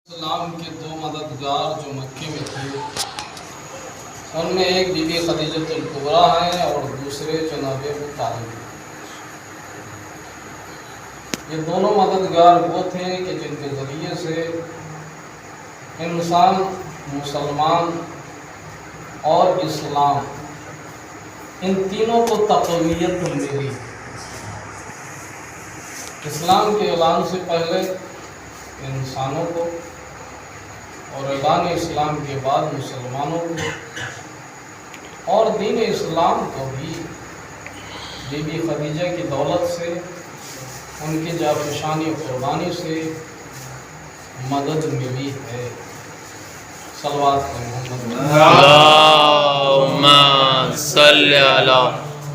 اسلام کے دو مددگار جو مکے میں تھے ان میں ایک بی بی خدیجۃ الکبریٰ ہیں اور دوسرے جناب ابو طالب ہیں۔ یہ دونوں مددگار وہ تھے کہ جن کے ذریعے سے انسان مسلمان اور اسلام ان تینوں کو تقویت ملی۔ اسلام کے اعلان سے پہلے انسانوں کو اور اعلان اسلام کے بعد مسلمانوں کو اور دین اسلام کو بھی بی بی خدیجہ کی دولت سے، ان کی جافشانی و قربانی سے مدد ملی ہے۔ صلوات محمد اللہم صلی علی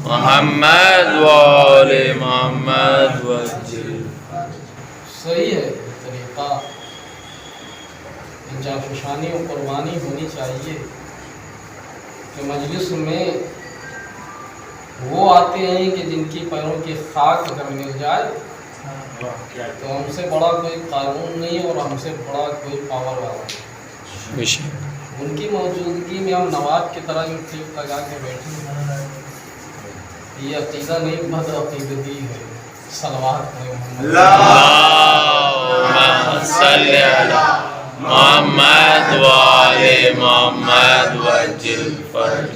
محمد وآل محمد وجل۔ صحیح ہے یہ طریقہ، جافشانی و قربانی ہونی چاہیے کہ مجلس میں وہ آتے ہیں کہ جن کی پیروں کی خاک اگر مل جائے تو ہم سے بڑا کوئی قانون نہیں اور ہم سے بڑا کوئی پاور والا نہیں۔ ان کی موجودگی میں ہم نواب کی طرح ٹھیک لگا کے بیٹھے، یہ عقیدہ نہیں بد عقیدتی ہے۔ صلوات محمد اللہم صلی علی محمد وآل محمد وجل فرج۔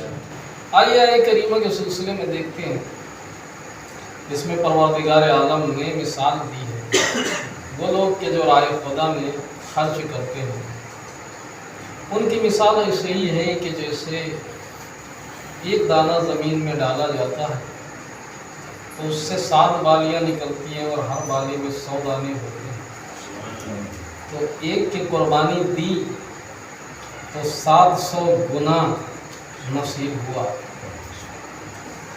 آئیے آئے کریمہ کے سلسلے میں دیکھتے ہیں، اس میں پروردگار عالم نے مثال دی ہے۔ وہ لوگ کہ جو راہ خدا میں خرچ کرتے ہیں، ان کی مثال ایسے ہی ہے کہ جیسے ایک دانہ زمین میں ڈالا جاتا ہے تو اس سے 7 بالیاں نکلتی ہیں اور ہر بالی میں 100 دانے ہوتے ہیں۔ تو ایک کی قربانی دی تو 700 گنا نصیب ہوا،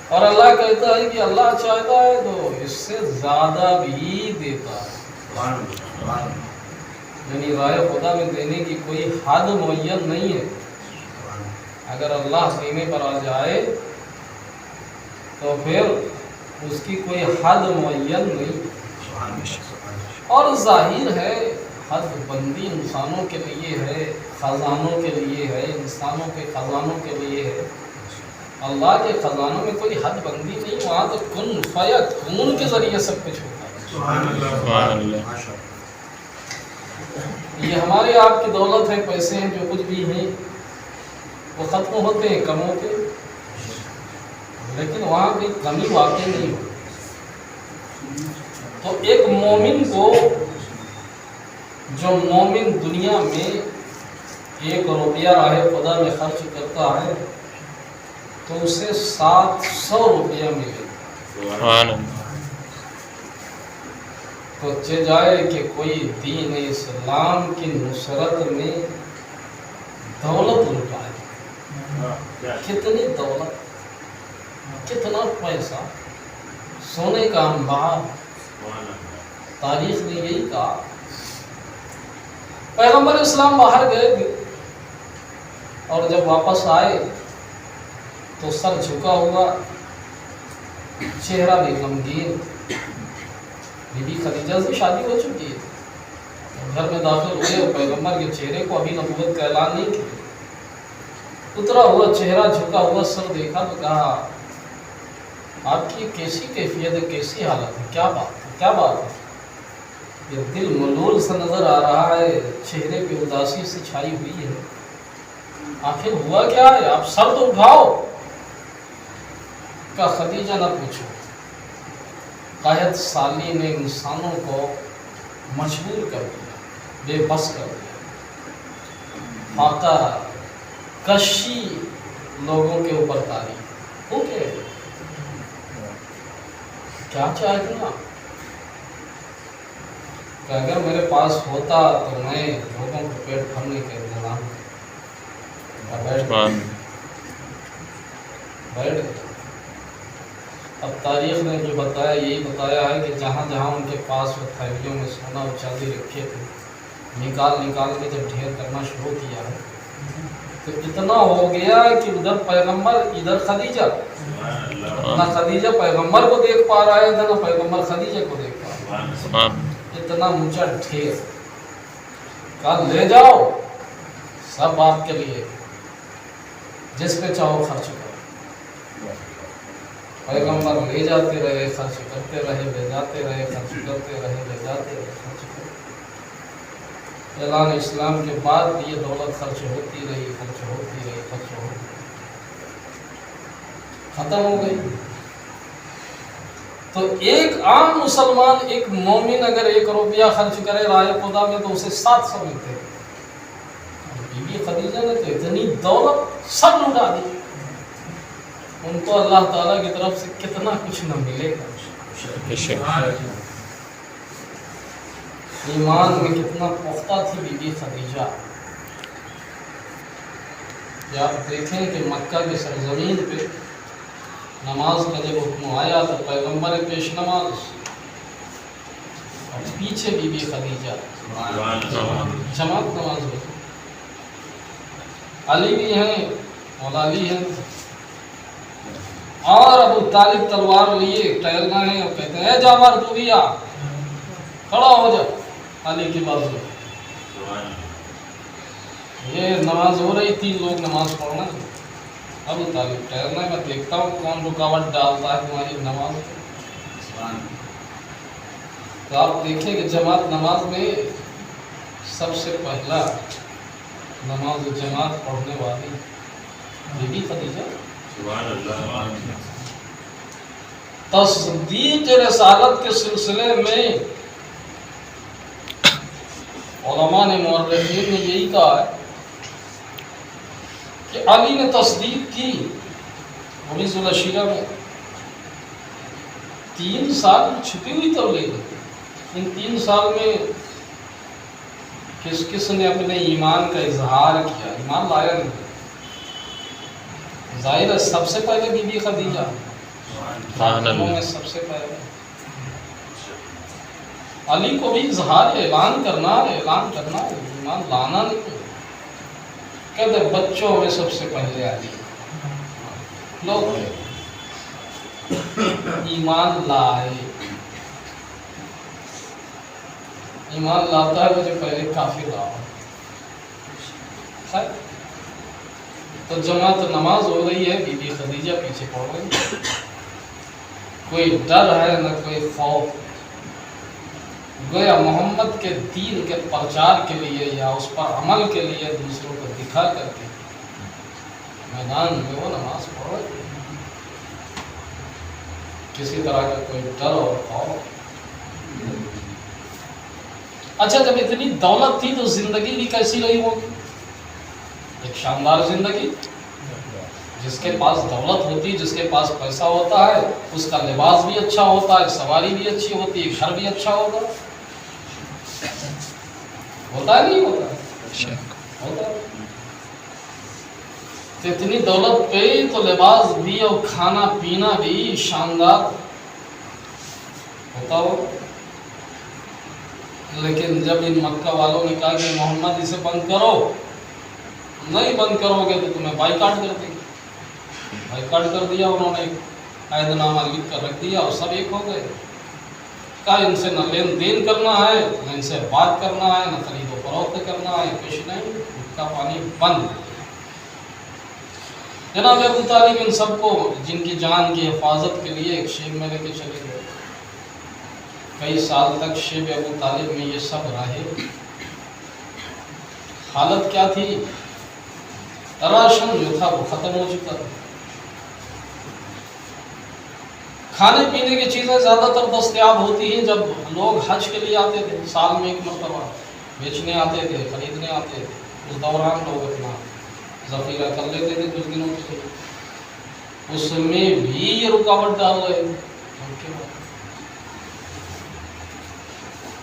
اور اللہ کہتا ہے کہ اللہ چاہتا ہے تو اس سے زیادہ بھی دیتا ہے۔ یعنی راہ خدا میں دینے کی کوئی حد معین نہیں ہے۔ اگر اللہ دینے پر آ جائے تو پھر اس کی کوئی حد معین نہیں، اور ظاہر ہے حد بندی انسانوں کے لیے ہے، خزانوں کے لیے ہے، انسانوں کے خزانوں کے لیے ہے۔ اللہ کے خزانوں میں کوئی حد بندی نہیں، وہاں تو کن فیکون کے ذریعے سب کچھ ہوتا ہے۔ یہ ہمارے آپ کی دولت ہے، پیسے ہیں، جو کچھ بھی ہیں وہ ختم ہوتے ہیں، کم ہوتے ہیں، لیکن وہاں کوئی کمی واقع نہیں ہوتی۔ تو ایک مومن کو، جو مومن دنیا میں 1 روپیہ راہ خدا میں خرچ کرتا ہے تو اسے 700 روپیہ ملے۔ تو چہ جائے کہ کوئی دین اسلام کی نصرت میں دولت لٹائے، کتنی دولت، کتنا پیسہ، سونے کا انبار۔ تاریخ نے یہی کہا، پیغمبر اسلام باہر گئے تھے اور جب واپس آئے تو سر جھکا ہوا، چہرہ بھی غمگین۔ بی بی خدیجہ سے شادی ہو چکی ہے، گھر میں داخل ہوئے اور پیغمبر کے چہرے کو ابھی نبوت کا اعلان نہیں کیا، اترا ہوا چہرہ، جھکا ہوا سر دیکھا تو کہا آپ کی کیسی کیفیت ہے، کیسی حالت ہے، کیا بات ہے؟ یہ دل ملول سا نظر آ رہا ہے، چہرے پہ اداسی سے چھائی ہوئی ہے، آخر ہوا کیا ہے؟ آپ سر تو اٹھاؤ۔ کہا خدیجہ نہ پوچھو، قحط سالی نے انسانوں کو مجبور کر دیا، بے بس کر دیا، فاقہ کشی لوگوں کے اوپر تاری ہو گئے۔ کیا چاہتے ہیں آپ؟ کہ اگر میرے پاس ہوتا تو میں لوگوں کو پیٹ بھرنے کے انتظام بیٹھ۔ اب تاریخ نے جو بتایا یہی بتایا ہے کہ جہاں جہاں ان کے پاس وہ تھیلیوں میں سونا اور چاندی رکھے تھے، نکال کے جب ڈھیر کرنا شروع کیا ہے تو اتنا ہو گیا کہ ادھر پیغمبر ادھر خدیجہ، نہ خدیجہ پیغمبر کو دیکھ پا رہا ہے نہ پیغمبر خدیجہ کو دیکھ پا رہا ہے، اتنا اونچا ڈھیر۔ کہا لے جاؤ سب آپ کے لیے، جس پہ چاہو خرچ کرو۔ پیغمبر لے جاتے رہے، خرچ کرتے رہے، لے جاتے رہے، خرچ کرتے رہے، لے جاتے رہے، خرچ کرتے۔ اعلان اسلام کے بعد یہ دولت خرچ ہوتی رہی، خرچ ہوتی رہی، خرچ ہوتی رہی، ختم ہو گئی۔ تو ایک عام مسلمان، ایک مومن اگر 1 روپیہ خرچ کرے راہ خدا میں تو اسے 700 ملتے ہیں۔ بی بی خدیجہ نے تو اتنی دولت سب لوٹا دی، ان کو اللہ تعالیٰ کی طرف سے کتنا کچھ نہ ملے گا۔ ایمان میں کتنا پختہ تھی بی بی خدیجہ۔ یا آپ دیکھیں کہ مکہ کی سرزمین پہ نماز کا جب حکم آیا تو پیغمبر پیش نماز اور پیچھے بی بی خدیجہ جماعت نماز ہوتی۔ علی بھی ہیں، مولا علی ہیں، اور ابو طالب تلوار لیے ٹہلنا ہے اور کہتے ہیں اے جعفر تو بھی آ، کھڑا ہو جا علی کی بازو۔ یہ نماز ہو رہی تھی، لوگ نماز پڑھنا، ابو طالب ٹہلنا ہے، میں دیکھتا ہوں کون رکاوٹ ڈالتا ہے تمہاری نماز میں۔ تو آپ دیکھیں کہ جماعت نماز میں سب سے پہلا نماز جماعت پڑھنے والی بی بی خدیجہ۔ تصدیق رسالت کے سلسلے میں علماء نے، مورخین نے یہی کہا ہے کہ علی نے تصدیق کی رمیز العشیرہ میں 3 سال چھپی ہوئی تبلیغ۔ ان 3 سال میں کس کس نے اپنے ایمان کا اظہار کیا؟ ایمان لایا نہیں؟ ظاہر ہے سب سے پہلے بی بی خدیجہ، میں سب سے پہلے علی کو بھی اظہار اعلان کرنا ہے، اعلان کرنا ہے، ایمان لانا نہیں۔ کہتے بچوں میں سب سے پہلے علی، لوگ ایمان لائے۔ ایمان لاتا ہے مجھے پہلے کافر لاؤ۔ تو جماعت نماز ہو رہی ہے، بی بی خدیجہ پیچھے پڑ رہی ہے، کوئی ڈر ہے نہ کوئی خوف۔ گویا محمد کے دین کے پرچار کے لیے یا اس پر عمل کے لیے دوسروں کو دکھا کر کے میدان میں وہ نماز پڑھ رہی ہے، کسی طرح کا کوئی ڈر اور خوف۔ اچھا جب اتنی دولت تھی تو زندگی بھی کیسی رہی ہوگی؟ ایک شاندار زندگی۔ جس کے پاس دولت ہوتی، جس کے پاس پیسہ ہوتا ہے، اس کا لباس بھی اچھا ہوتا ہے، سواری بھی اچھی ہوتی ہے، گھر بھی اچھا ہوتا ہے، ہوتا ہے نہیں ہوتا ہے؟ اتنی دولت پہ تو لباس بھی اور کھانا پینا بھی شاندار ہوتا ہو۔ لیکن جب ان مکہ والوں نے کہا کہ محمد اسے بند کرو، نہیں بند کرو گے تو تمہیں بائیکاٹ کر دیں گے، بائیکاٹ کر دیا انہوں نے، عہد نامہ لکھ کر رکھ دیا اور سب ایک ہو گئے۔ کہا ان سے نہ لین دین کرنا ہے، نہ ان سے بات کرنا ہے، نہ خرید و فروخت کرنا ہے، کچھ نہیں، کا پانی بند۔ جناب ابو طالب ان سب کو جن کی جان کی حفاظت کے لیے ایک شیب میں لے کے چلے گئے۔ کئی سال تک شیب ابو طالب میں یہ سب رہے۔ حالت کیا تھی؟ راشن جو تھا وہ ختم ہو چکا تھا، کھانے پینے کی چیزیں زیادہ تر دستیاب ہوتی ہیں جب لوگ حج کے لیے آتے تھے، سال میں 1 مرتبہ بیچنے آتے تھے، خریدنے آتے تھے، اس دوران لوگ اپنا ذخیرہ کر لیتے تھے کچھ دنوں کے لیے۔ اس میں بھی یہ رکاوٹ ڈال رہے تھے۔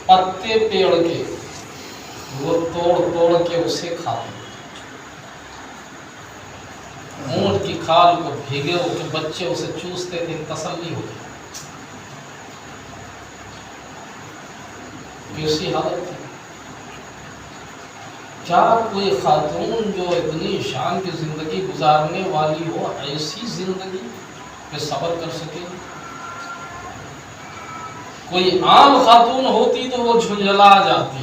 پتے پیڑ کے وہ توڑ کے اسے کھاتے، اونٹ کی کھال کو بھیگے ہو کے بچے اسے چوستے تھے، تسلی ہوتی۔ کیسی حالت تھی؟ کیا کوئی خاتون جو اتنی شان کی زندگی گزارنے والی ہو ایسی زندگی پہ صبر کر سکے؟ کوئی عام خاتون ہوتی تو وہ جھنجھلا جاتی،